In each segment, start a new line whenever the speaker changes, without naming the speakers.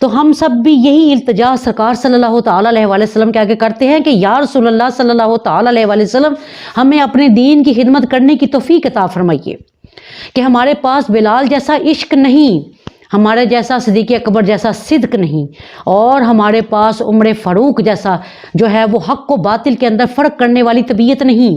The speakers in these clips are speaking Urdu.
تو ہم سب بھی یہی التجا سرکار صلی اللہ تعالیٰ علیہ وآلہ وسلم کے آگے کرتے ہیں کہ یا رسول اللہ صلی اللہ تعالیٰ علیہ وآلہ وسلم ہمیں اپنے دین کی خدمت کرنے کی توفیق عطا فرمائیے، کہ ہمارے پاس بلال جیسا عشق نہیں، ہمارے جیسا صدیق اکبر جیسا صدق نہیں، اور ہمارے پاس عمر فاروق جیسا جو ہے وہ حق و باطل کے اندر فرق کرنے والی طبیعت نہیں،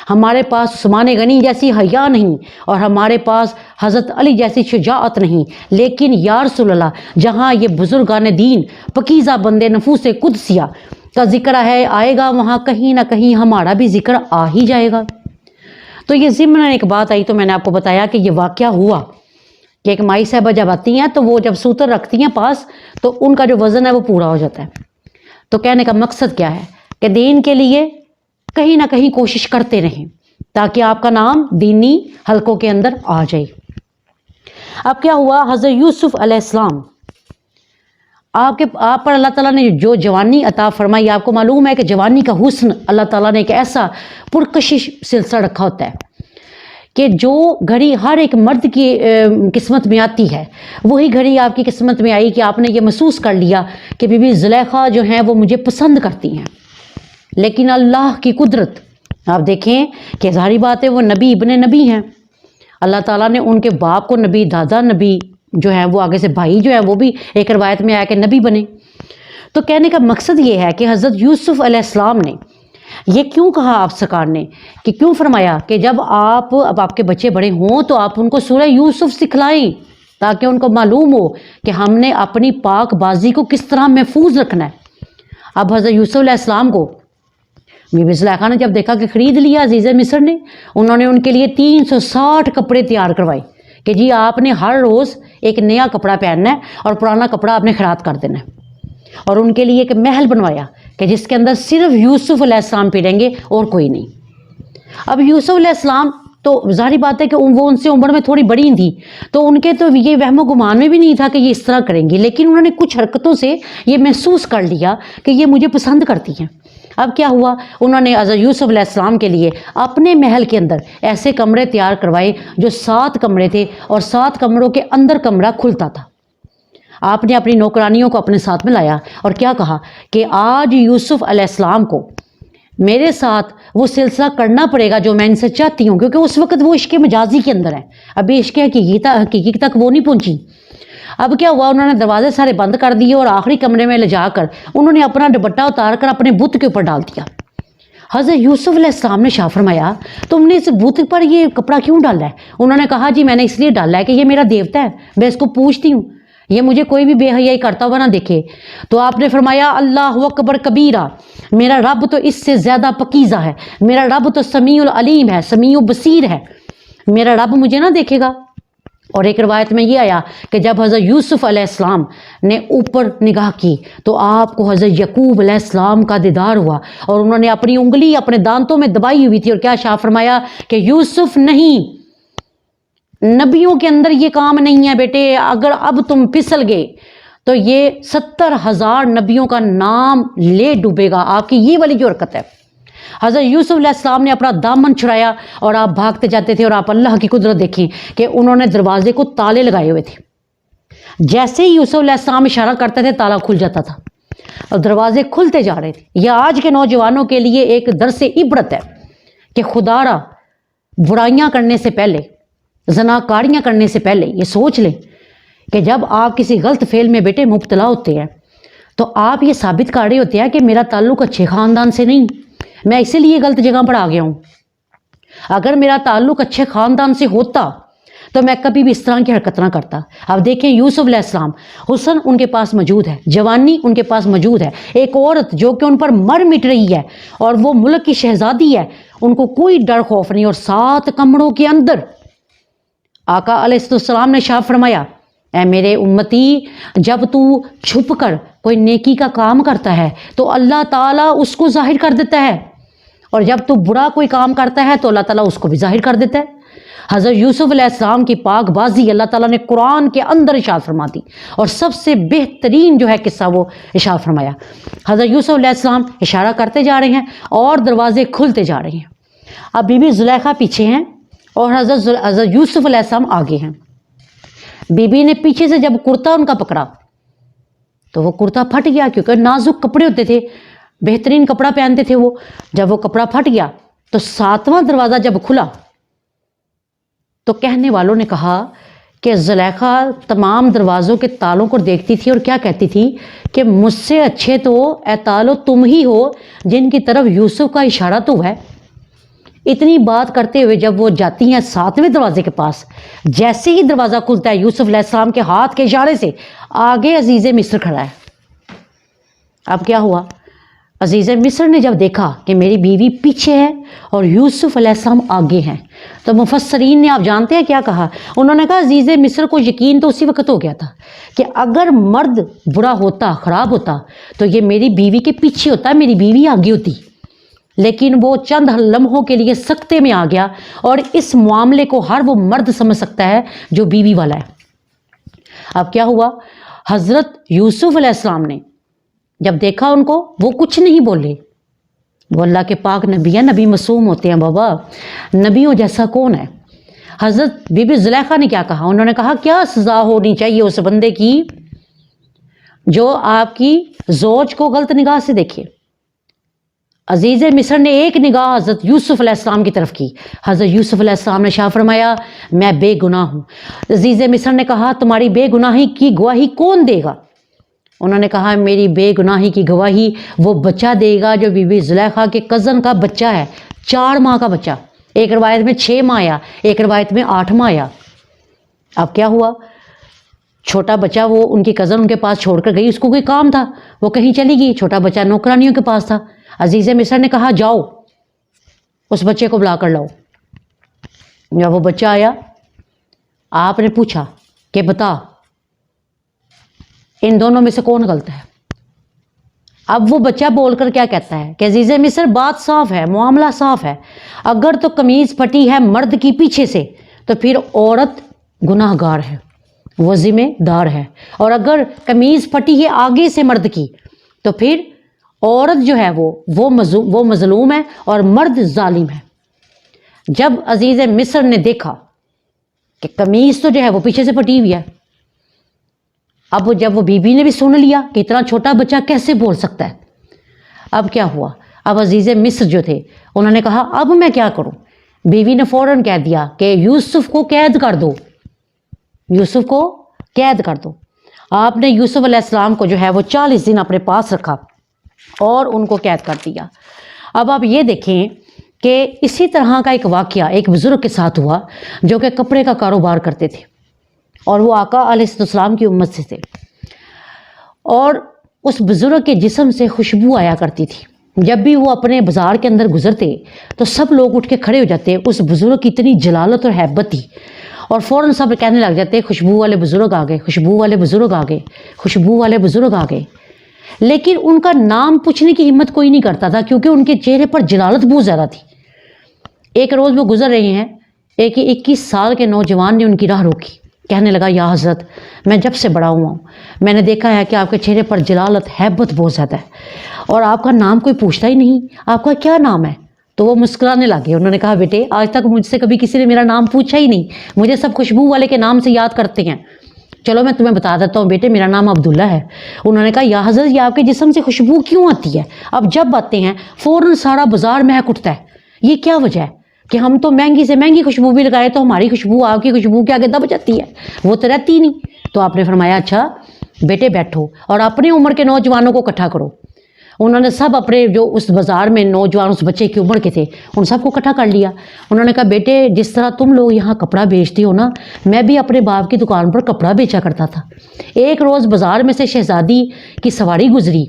ہمارے پاس عثمان غنی جیسی حیا نہیں، اور ہمارے پاس حضرت علی جیسی شجاعت نہیں، لیکن یا رسول اللہ جہاں یہ بزرگان دین پکیزہ بندے نفوس قدسیہ کا ذکر ہے آئے گا، وہاں کہیں نہ کہیں ہمارا بھی ذکر آ ہی جائے گا۔ تو یہ ضمن ایک بات آئی تو میں نے آپ کو بتایا کہ یہ واقعہ ہوا کہ ایک مائی صاحبہ جب آتی ہیں تو وہ جب سوتر رکھتی ہیں پاس تو ان کا جو وزن ہے وہ پورا ہو جاتا ہے۔ تو کہنے کا مقصد کیا ہے کہ دین کے لیے کہیں نہ کہیں کوشش کرتے رہیں تاکہ آپ کا نام دینی حلقوں کے اندر آ جائے۔ اب کیا ہوا، حضرت یوسف علیہ السلام آپ پر اللہ تعالیٰ نے جو جوانی عطا فرمائی، آپ کو معلوم ہے کہ جوانی کا حسن اللہ تعالیٰ نے ایک ایسا پرکشش سلسلہ رکھا ہوتا ہے کہ جو گھڑی ہر ایک مرد کی قسمت میں آتی ہے وہی گھڑی آپ کی قسمت میں آئی کہ آپ نے یہ محسوس کر لیا کہ بی بی زلیخا جو ہیں وہ مجھے پسند کرتی ہیں۔ لیکن اللہ کی قدرت آپ دیکھیں کہ ظاہری بات ہے وہ نبی ابن نبی ہیں، اللہ تعالیٰ نے ان کے باپ کو نبی، دادا نبی جو ہے وہ آگے سے بھائی جو ہے وہ بھی ایک روایت میں آیا کہ نبی بنے۔ تو کہنے کا مقصد یہ ہے کہ حضرت یوسف علیہ السلام نے یہ کیوں کہا آپ سرکار نے کہ کیوں فرمایا کہ جب اب آپ کے بچے بڑے ہوں تو آپ ان کو سورہ یوسف سکھلائیں تاکہ ان کو معلوم ہو کہ ہم نے اپنی پاک بازی کو کس طرح محفوظ رکھنا ہے۔ اب حضرت یوسف علیہ السلام کو بی بی زلیخا نے جب دیکھا کہ خرید لیا عزیز مصر نے، انہوں نے ان کے لیے 360 کپڑے تیار کروائے کہ جی آپ نے ہر روز ایک نیا کپڑا پہننا ہے اور پرانا کپڑا آپ نے خیرات کر دینا ہے، اور ان کے لیے ایک محل بنوایا کہ جس کے اندر صرف یوسف علیہ السلام پھریں گے اور کوئی نہیں۔ اب یوسف علیہ السلام تو ظاہری بات ہے کہ وہ ان سے عمر میں تھوڑی بڑی تھی تو ان کے تو یہ وہم و گمان میں بھی نہیں تھا کہ یہ اس طرح کریں گی، لیکن انہوں نے کچھ حرکتوں سے یہ محسوس کر لیا کہ یہ مجھے پسند کرتی ہیں۔ اب کیا ہوا، انہوں نے حضرت یوسف علیہ السلام کے لیے اپنے محل کے اندر ایسے کمرے تیار کروائے جو 7 کمرے تھے، اور 7 کمروں کے اندر کمرہ کھلتا تھا۔ آپ نے اپنی نوکرانیوں کو اپنے ساتھ میں لایا اور کیا کہا کہ آج یوسف علیہ السلام کو میرے ساتھ وہ سلسلہ کرنا پڑے گا جو میں ان سے چاہتی ہوں، کیونکہ اس وقت وہ عشق مجازی کے اندر ہے، ابھی عشق حقیقی تک وہ نہیں پہنچی۔ اب کیا ہوا، انہوں نے دروازے سارے بند کر دیے اور آخری کمرے میں لے جا کر انہوں نے اپنا دوپٹہ اتار کر اپنے بت کے اوپر ڈال دیا۔ حضرت یوسف علیہ السلام نے شاہ فرمایا تم نے اس بت پر یہ کپڑا کیوں ڈالا ہے؟ انہوں نے کہا جی میں نے اس لیے ڈالا ہے کہ یہ میرا دیوتا ہے، میں اس کو پوجتی ہوں، یہ مجھے کوئی بھی بے حیائی کرتا ہوا نہ دیکھے۔ تو آپ نے فرمایا اللہ اکبر کبیرہ، میرا رب تو اس سے زیادہ پکیزہ ہے، میرا رب تو سمیع العلیم ہے، سمیع بصیر ہے، میرا رب مجھے نہ دیکھے گا۔ اور ایک روایت میں یہ آیا کہ جب حضرت یوسف علیہ السلام نے اوپر نگاہ کی تو آپ کو حضرت یعقوب علیہ السلام کا دیدار ہوا، اور انہوں نے اپنی انگلی اپنے دانتوں میں دبائی ہوئی تھی، اور کیا شاہ فرمایا کہ یوسف نہیں، نبیوں کے اندر یہ کام نہیں ہے بیٹے، اگر اب تم پھسل گئے تو یہ 70,000 نبیوں کا نام لے ڈوبے گا۔ آپ کی یہ والی جو حرکت ہے، حضرت یوسف علیہ السلام نے اپنا دامن چھڑایا اور آپ بھاگتے جاتے تھے، اور آپ اللہ کی قدرت دیکھیں کہ انہوں نے دروازے کو تالے لگائے ہوئے تھے، جیسے ہی یوسف علیہ السلام اشارہ کرتے تھے تالا کھل جاتا تھا اور دروازے کھلتے جا رہے تھے۔ یہ آج کے نوجوانوں کے لیے ایک درس عبرت ہے کہ خدا را برائیاں کرنے سے پہلے، زناکاریاں کرنے سے پہلے یہ سوچ لیں کہ جب آپ کسی غلط فعل میں بیٹے مبتلا ہوتے ہیں تو آپ یہ ثابت کر رہے ہوتے ہیں کہ میرا تعلق اچھے خاندان سے نہیں، میں اسی لیے غلط جگہ پر آ گیا ہوں۔ اگر میرا تعلق اچھے خاندان سے ہوتا تو میں کبھی بھی اس طرح کی حرکت نہ کرتا۔ اب دیکھیں یوسف علیہ السلام، حسن ان کے پاس موجود ہے، جوانی ان کے پاس موجود ہے، ایک عورت جو کہ ان پر مر مٹ رہی ہے اور وہ ملک کی شہزادی ہے، ان کو کوئی ڈر خوف نہیں، اور 7 کمروں کے اندر آقا علیہ السلام نے شاہ فرمایا اے میرے امتی، جب تو چھپ کر کوئی نیکی کا کام کرتا ہے تو اللہ تعالیٰ اس کو ظاہر کر دیتا ہے، اور جب تو برا کوئی کام کرتا ہے تو اللہ تعالیٰ اس کو بھی ظاہر کر دیتا ہے۔ حضرت یوسف علیہ السلام کی پاک بازی اللہ تعالیٰ نے قرآن کے اندر ارشاد فرما دی، اور سب سے بہترین جو ہے قصہ وہ ارشاد فرمایا۔ حضرت یوسف علیہ السلام اشارہ کرتے جا رہے ہیں اور دروازے کھلتے جا رہے ہیں۔ اب بی بی زلیخا پیچھے ہیں اور حضرت یوسف علیہ السلام آگے ہیں۔ بی بی نے پیچھے سے جب کرتا ان کا پکڑا تو وہ کرتا پھٹ گیا، کیونکہ نازک کپڑے ہوتے تھے، بہترین کپڑا پہنتے تھے وہ. جب وہ کپڑا پھٹ گیا تو 7واں دروازہ جب کھلا تو کہنے والوں نے کہا کہ زلیخا تمام دروازوں کے تالوں کو دیکھتی تھی اور کیا کہتی تھی کہ مجھ سے اچھے تو اے تالو تم ہی ہو جن کی طرف یوسف کا اشارہ تو ہے. اتنی بات کرتے ہوئے جب وہ جاتی ہیں 7ویں دروازے کے پاس، جیسے ہی دروازہ کھلتا ہے یوسف علیہ السلام کے ہاتھ کے اشارے سے آگے عزیز مصر کھڑا ہے. اب کیا ہوا؟ عزیز مصر نے جب دیکھا کہ میری بیوی پیچھے ہے اور یوسف علیہ السلام آگے ہیں، تو مفسرین نے آپ جانتے ہیں کیا کہا؟ انہوں نے کہا عزیز مصر کو یقین تو اسی وقت ہو گیا تھا کہ اگر مرد برا ہوتا، خراب ہوتا، تو یہ میری بیوی کے پیچھے ہوتا، میری بیوی آگے ہوتی. لیکن وہ چند لمحوں کے لیے سکتے میں آ گیا، اور اس معاملے کو ہر وہ مرد سمجھ سکتا ہے جو بیوی والا ہے. اب کیا ہوا؟ حضرت یوسف علیہ السلام نے جب دیکھا ان کو، وہ کچھ نہیں بولے. وہ اللہ کے پاک نبی ہیں، نبی معصوم ہوتے ہیں بابا، نبیوں جیسا کون ہے. حضرت بی بی زلیخا نے کیا کہا؟ انہوں نے کہا کیا سزا ہونی چاہیے اس بندے کی جو آپ کی زوج کو غلط نگاہ سے دیکھے. عزیز مصر نے ایک نگاہ حضرت یوسف علیہ السلام کی طرف کی. حضرت یوسف علیہ السلام نے شاہ فرمایا میں بے گناہ ہوں. عزیز مصر نے کہا تمہاری بے گناہی کی گواہی کون دے گا؟ انہوں نے کہا میری بے گناہی کی گواہی وہ بچہ دے گا جو بی بی زلیخا کے کزن کا بچہ ہے، 4 ماہ کا بچہ. ایک روایت میں 6 ماہ آیا، ایک روایت میں 8 ماہ آیا. اب کیا ہوا؟ چھوٹا بچہ وہ ان کی کزن ان کے پاس چھوڑ کر گئی، اس کو کوئی کام تھا، وہ کہیں چلی گئی. چھوٹا بچہ نوکرانیوں کے پاس تھا. عزیز مصر نے کہا جاؤ اس بچے کو بلا کر لاؤ. جب وہ بچہ آیا، آپ نے پوچھا کہ بتا ان دونوں میں سے کون غلط ہے؟ اب وہ بچہ بول کر کیا کہتا ہے کہ عزیز مصر بات صاف ہے، معاملہ صاف ہے. اگر تو قمیض پھٹی ہے مرد کی پیچھے سے تو پھر عورت گناہ گار ہے، وہ ذمہ دار ہے. اور اگر قمیض پھٹی ہے آگے سے مرد کی تو پھر عورت جو ہے وہ مظلوم ہے اور مرد ظالم ہے. جب عزیز مصر نے دیکھا کہ قمیض تو جو ہے وہ پیچھے سے پھٹی ہوئی ہے، اب جب وہ بیوی نے بھی سن لیا کہ اتنا چھوٹا بچہ کیسے بول سکتا ہے، اب کیا ہوا؟ اب عزیز مصر جو تھے انہوں نے کہا اب میں کیا کروں؟ بیوی نے فوراً کہہ دیا کہ یوسف کو قید کر دو، یوسف کو قید کر دو. آپ نے یوسف علیہ السلام کو جو ہے وہ 40 دن اپنے پاس رکھا اور ان کو قید کر دیا. اب آپ یہ دیکھیں کہ اسی طرح کا ایک واقعہ ایک بزرگ کے ساتھ ہوا جو کہ کپڑے کا کاروبار کرتے تھے، اور وہ آقا علیہ السلام کی امت سے تھے، اور اس بزرگ کے جسم سے خوشبو آیا کرتی تھی. جب بھی وہ اپنے بازار کے اندر گزرتے تو سب لوگ اٹھ کے کھڑے ہو جاتے. اس بزرگ کی اتنی جلالت اور ہیبت تھی، اور فوراً سب کہنے لگ جاتے خوشبو والے بزرگ آ گئے، خوشبو والے بزرگ آ گئے، خوشبو والے بزرگ آ گئے. لیکن ان کا نام پوچھنے کی ہمت کوئی نہیں کرتا تھا، کیونکہ ان کے چہرے پر جلالت بہت زیادہ تھی. ایک روز وہ گزر رہے ہیں، ایک 21 سال کے نوجوان نے ان کی راہ روکی. کہنے لگا یا حضرت میں جب سے بڑا ہوا ہوں میں نے دیکھا ہے کہ آپ کے چہرے پر جلالت ہیبت بہت زیادہ ہے، اور آپ کا نام کوئی پوچھتا ہی نہیں، آپ کا کیا نام ہے؟ تو وہ مسکرانے لگے. انہوں نے کہا بیٹے آج تک مجھ سے کبھی کسی نے میرا نام پوچھا ہی نہیں، مجھے سب خوشبو والے کے نام سے یاد کرتے ہیں. چلو میں تمہیں بتا دیتا ہوں بیٹے، میرا نام عبداللہ ہے. انہوں نے کہا یا حضرت یہ آپ کے جسم سے خوشبو کیوں آتی ہے؟ اب جب آتے ہیں فوراً سارا بازار مہک اٹھتا ہے، یہ کیا وجہ ہے کہ ہم تو مہنگی سے مہنگی خوشبو بھی لگائے تو ہماری خوشبو آپ کی خوشبو کے آگے دب جاتی ہے، وہ تو رہتی ہی نہیں. تو آپ نے فرمایا اچھا بیٹے بیٹھو اور اپنی عمر کے نوجوانوں کو اکٹھا کرو. انہوں نے سب اپنے جو اس بازار میں نوجوان اس بچے کی عمر کے تھے ان سب کو اکٹھا کر لیا. انہوں نے کہا بیٹے جس طرح تم لوگ یہاں کپڑا بیچتی ہو نا، میں بھی اپنے باپ کی دکان پر کپڑا بیچا کرتا تھا. ایک روز بازار میں سے شہزادی کی سواری گزری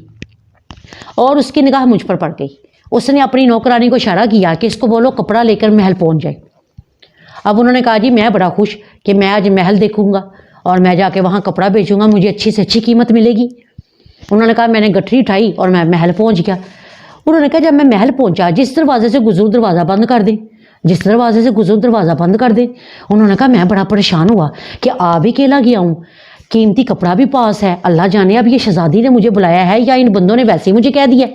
اور اس کی نگاہ مجھ پر پڑ گئی. اس نے اپنی نوکرانی کو اشارہ کیا کہ اس کو بولو کپڑا لے کر محل پہنچ جائے. اب انہوں نے کہا جی میں بڑا خوش کہ میں آج محل دیکھوں گا اور میں جا کے وہاں کپڑا بیچوں گا، مجھے اچھی سے اچھی قیمت ملے گی. انہوں نے کہا میں نے گٹھری اٹھائی اور میں محل پہنچ گیا. انہوں نے کہا جب میں محل پہنچا جس دروازے سے گزروں دروازہ بند کر دیں، جس دروازے سے گزروں دروازہ بند کر دیں. انہوں نے کہا میں بڑا پریشان ہوا کہ آ بھی اکیلا گیا ہوں، قیمتی کپڑا بھی پاس ہے، اللہ جانے اب یہ شہزادی نے مجھے بلایا ہے یا ان بندوں نے ویسے ہی مجھے کہہ دیا.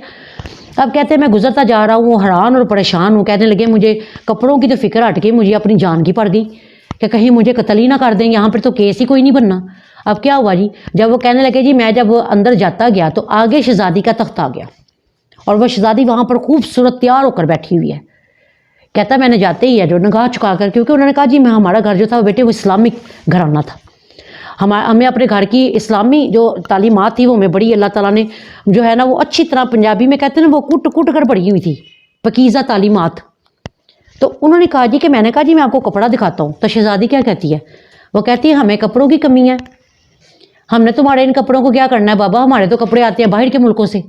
اب کہتے ہیں میں گزرتا جا رہا ہوں حیران اور پریشان ہوں. کہنے لگے مجھے کپڑوں کی تو فکر ہٹ کے مجھے اپنی جان کی پڑ گئی کہ کہیں مجھے قتل ہی نہ کر دیں، یہاں پر تو کیس ہی کوئی نہیں بننا. اب کیا ہوا جی، جب وہ کہنے لگے جی میں جب اندر جاتا گیا تو آگے شہزادی کا تخت آ گیا اور وہ شہزادی وہاں پر خوبصورت تیار ہو کر بیٹھی ہوئی ہے. کہتا میں نے جاتے ہی ہے جو نگاہ چکا کر، کیونکہ انہوں نے کہا جی میں ہمارا گھر جو تھا وہ بیٹے وہ اسلامک گھرانہ تھا، ہمیں اپنے گھر کی اسلامی جو تعلیمات تھی وہ ہمیں بڑی اللہ تعالیٰ نے جو ہے نا وہ اچھی طرح، پنجابی میں کہتے ہیں نا وہ کٹ کٹ کر پڑھی ہوئی تھی، پاکیزہ تعلیمات. تو انہوں نے کہا جی کہ میں نے کہا جی میں آپ کو کپڑا دکھاتا ہوں. تو شہزادی کیا کہتی ہے؟ وہ کہتی ہے ہمیں کپڑوں کی کمی ہے، ہم نے تمہارے ان کپڑوں کو کیا کرنا ہے بابا، ہمارے تو کپڑے آتے ہیں باہر کے ملکوں سے،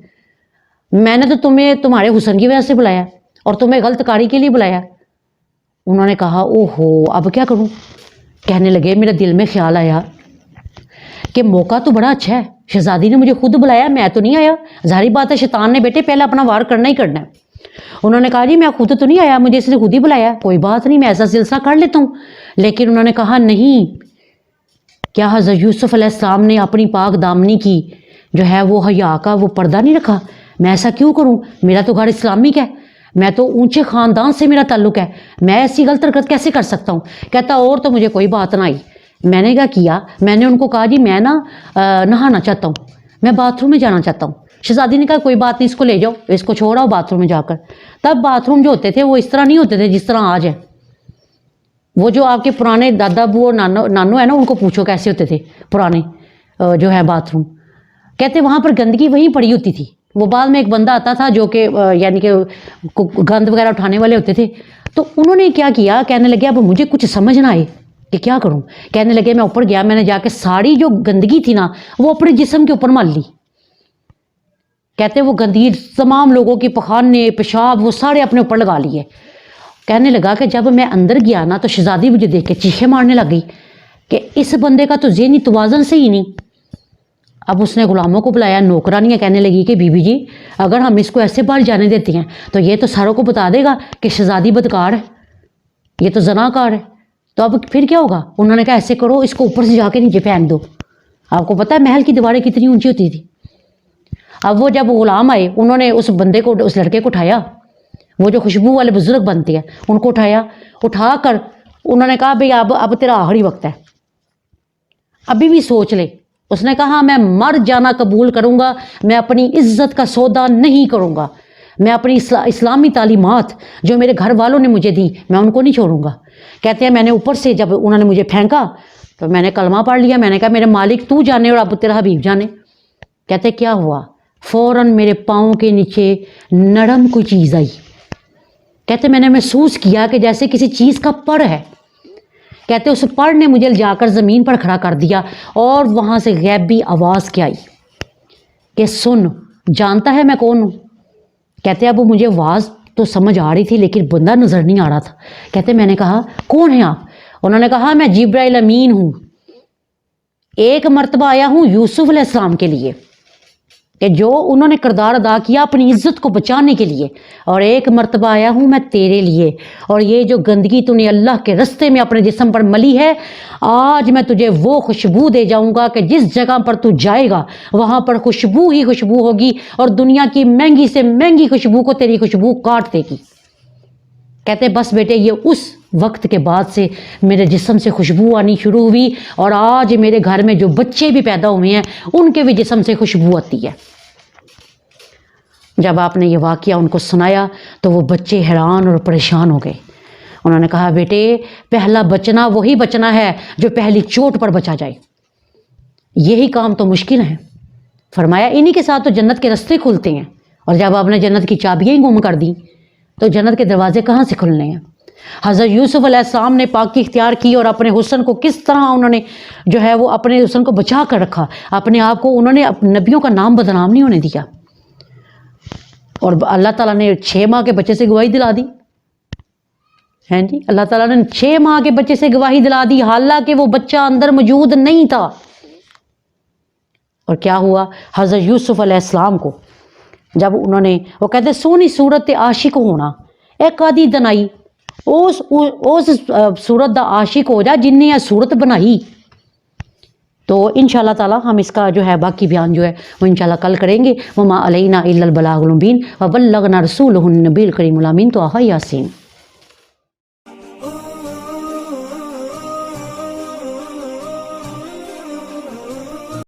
میں نے تو تمہیں تمہارے حسن کی وجہ سے بلایا اور تمہیں غلط کاری کے لیے بلایا. انہوں نے کہا او ہو اب کیا کروں. کہنے لگے میرے دل میں خیال آیا کہ موقع تو بڑا اچھا ہے، شہزادی نے مجھے خود بلایا، میں تو نہیں آیا. ظاہری بات ہے شیطان نے بیٹے پہلے اپنا وار کرنا ہی کرنا ہے. انہوں نے کہا جی میں خود تو نہیں آیا، مجھے اس نے خود ہی بلایا، کوئی بات نہیں میں ایسا سلسلہ کر لیتا ہوں. لیکن انہوں نے کہا نہیں، کیا حضرت یوسف علیہ السلام نے اپنی پاک دامنی کی جو ہے وہ حیا کا وہ پردہ نہیں رکھا؟ میں ایسا کیوں کروں، میرا تو گھر اسلامک ہے، میں تو اونچے خاندان سے میرا تعلق ہے، میں ایسی غلط حرکت کیسے کر سکتا ہوں. کہتا اور تو مجھے کوئی بات نہ آئی. میں نے کیا میں نے ان کو کہا جی میں نا نہانا چاہتا ہوں، میں باتھ روم میں جانا چاہتا ہوں. شہزادی نے کہا کوئی بات نہیں، اس کو لے جاؤ، اس کو چھوڑاؤ باتھ روم میں جا کر. تب باتھ روم جو ہوتے تھے وہ اس طرح نہیں ہوتے تھے جس طرح آج ہے. وہ جو آپ کے پرانے دادا ابو اور نانو ہے نا ان کو پوچھو کیسے ہوتے تھے پرانے جو ہے باتھ روم. کہتے وہاں پر گندگی وہیں پڑی ہوتی تھی. وہ بعد میں ایک بندہ آتا تھا جو کہ یعنی کہ گند وغیرہ اٹھانے والے ہوتے تھے. تو انہوں نے کیا کیا، کہنے لگے اب مجھے کچھ سمجھ نہ آئے کہ کیا کروں. کہنے لگے میں اوپر گیا، میں نے جا کے ساری جو گندگی تھی نا وہ اپنے جسم کے اوپر مال لی. کہتے وہ گندگی تمام لوگوں کی پخانے پیشاب وہ سارے اپنے اوپر لگا لیے. کہنے لگا کہ جب میں اندر گیا نا تو شہزادی مجھے دیکھ کے چیخیں مارنے لگ گئی کہ اس بندے کا تو ذہنی توازن سے ہی نہیں. اب اس نے غلاموں کو بلایا، نوکرانیاں کہنے لگی کہ بی بی جی اگر ہم اس کو ایسے باہر جانے دیتے ہیں تو یہ تو ساروں کو بتا دے گا کہ شہزادی بدکار ہے، یہ تو زناکار ہے، تو اب پھر کیا ہوگا. انہوں نے کہا ایسے کرو اس کو اوپر سے جا کے نیچے پھینک دو. آپ کو پتہ ہے محل کی دیواریں کتنی اونچی ہوتی تھی. اب وہ جب غلام آئے انہوں نے اس بندے کو اس لڑکے کو اٹھایا، وہ جو خوشبو والے بزرگ بنتے ہیں ان کو اٹھا کر انہوں نے کہا بھئی اب تیرا آخری وقت ہے، ابھی بھی سوچ لے. اس نے کہا میں مر جانا قبول کروں گا، میں اپنی عزت کا سودا نہیں کروں گا، میں اپنی اسلامی تعلیمات جو میرے گھر والوں نے مجھے دی میں ان کو نہیں چھوڑوں گا. کہتے ہیں میں نے اوپر سے جب انہوں نے مجھے پھینکا تو میں نے کلمہ پڑھ لیا، میں نے کہا میرے مالک تو جانے اور اب تیرا حبیب جانے. کہتے کیا ہوا، فوراً میرے پاؤں کے نیچے نرم کوئی چیز آئی. کہتے میں نے محسوس کیا کہ جیسے کسی چیز کا پڑ ہے. کہتے اس پڑ نے مجھے جا کر زمین پر کھڑا کر دیا اور وہاں سے غیبی آواز کیا آئی کہ سن جانتا ہے میں کون ہوں. کہتے اب مجھے آواز تو سمجھ آ رہی تھی لیکن بندہ نظر نہیں آ رہا تھا. کہتے میں نے کہا کون ہیں آپ؟ انہوں نے کہا میں جبرائیل امین ہوں، ایک مرتبہ آیا ہوں یوسف علیہ السلام کے لیے کہ جو انہوں نے کردار ادا کیا اپنی عزت کو بچانے کے لیے، اور ایک مرتبہ آیا ہوں میں تیرے لیے، اور یہ جو گندگی تو نے اللہ کے رستے میں اپنے جسم پر ملی ہے آج میں تجھے وہ خوشبو دے جاؤں گا کہ جس جگہ پر تو جائے گا وہاں پر خوشبو ہی خوشبو ہوگی اور دنیا کی مہنگی سے مہنگی خوشبو کو تیری خوشبو کاٹ دے گی. کہتے بس بیٹے یہ اس وقت کے بعد سے میرے جسم سے خوشبو آنی شروع ہوئی اور آج میرے گھر میں جو بچے بھی پیدا ہوئے ہیں ان کے بھی جسم سے خوشبو آتی ہے. جب آپ نے یہ واقعہ ان کو سنایا تو وہ بچے حیران اور پریشان ہو گئے. انہوں نے کہا بیٹے پہلا بچنا وہی بچنا ہے جو پہلی چوٹ پر بچا جائے، یہی کام تو مشکل ہے. فرمایا انہی کے ساتھ تو جنت کے راستے کھلتے ہیں، اور جب آپ نے جنت کی چابیاں ہی گم کر دیں تو جنت کے دروازے کہاں سے کھلنے ہیں. حضرت یوسف علیہ السلام نے پاکی اختیار کی اور اپنے حسن کو کس طرح انہوں نے جو ہے وہ اپنے حسن کو بچا کر رکھا، اپنے آپ کو انہوں نے نبیوں کا نام بدنام نہیں ہونے دیا. اور اللہ تعالیٰ نے 6 ماہ کے بچے سے گواہی دلا دی ہے جی. اللہ تعالیٰ نے 6 ماہ کے بچے سے گواہی دلا دی حالانکہ وہ بچہ اندر موجود نہیں تھا. اور کیا ہوا، حضرت یوسف علیہ السلام کو جب انہوں نے وہ کہتے سونی صورت عاشق ہونا ایک آدھی دنائی اس صورت دا عاشق ہو جا جن نے یہ صورت بنائی. تو انشاءاللہ تعالی ہم اس کا جو ہے باقی بیان جو ہے وہ انشاءاللہ کل کریں گے. وما علینا الا البلاغ المبین وبلغنا رسولہ النبی الکریم الامین. تو آہا یاسین.